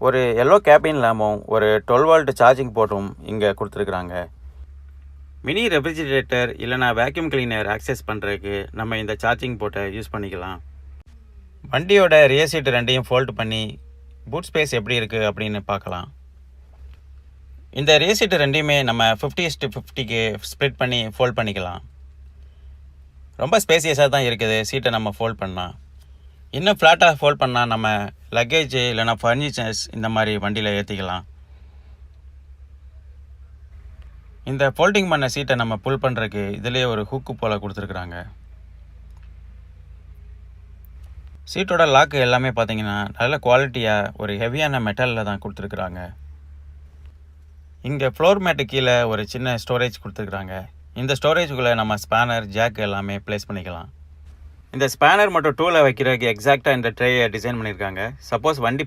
ஒரு yellow cabin லேம்பும் ஒரு 12 volt charging போர்ட்டும் இங்கே கொடுத்துருக்குறாங்க. மினி ரெஃப்ரிஜிரேட்டர் இல்லைனா வேக்யூம் கிளீனர் ஆக்சஸ் பண்ணுறதுக்கு நம்ம இந்த சார்ஜிங் போர்ட்டை யூஸ் பண்ணிக்கலாம். வண்டியோட ரியர் சீட்டு ரெண்டையும் ஃபோல்ட் பண்ணி பூட் ஸ்பேஸ் எப்படி இருக்குது அப்படின்னு பார்க்கலாம். இந்த ரியர் சீட்டு ரெண்டையுமே நம்ம 50:50க்கு ஸ்ப்ளிட் பண்ணி ஃபோல்ட் பண்ணிக்கலாம். ரொம்ப ஸ்பேசியஸாக தான் இருக்குது சீட்டை நம்ம ஃபோல்ட் பண்ணால். இன்னும் ஃப்ளாட்டாக ஃபோல்ட் பண்ணால் நம்ம லக்கேஜ் இல்லைனா ஃபர்னிச்சர்ஸ் இந்த மாதிரி வண்டியில் ஏற்றிக்கலாம். இந்த ஃபோல்டிங் பண்ண சீட்டை நம்ம புல் பண்ணுறதுக்கு இதிலே ஒரு ஹூக்கு போல் கொடுத்துருக்குறாங்க. சீட்டோட லாக்கு எல்லாமே பார்த்தீங்கன்னா நல்ல குவாலிட்டியாக ஒரு ஹெவியான மெட்டலில் தான் கொடுத்துருக்குறாங்க. இங்கே ஃப்ளோர் மேட்டு கீழே ஒரு சின்ன ஸ்டோரேஜ் கொடுத்துருக்குறாங்க. இந்த ஸ்டோரேஜுக்குள்ளே நம்ம ஸ்பேனர் ஜாக் எல்லாமே ப்ளேஸ் பண்ணிக்கலாம். இந்த ஸ்பேனர் மற்றும் டூலை வைக்கிறதுக்கு எக்ஸாக்டாக இந்த ட்ரேயை டிசைன் பண்ணியிருக்காங்க. சப்போஸ் வண்டி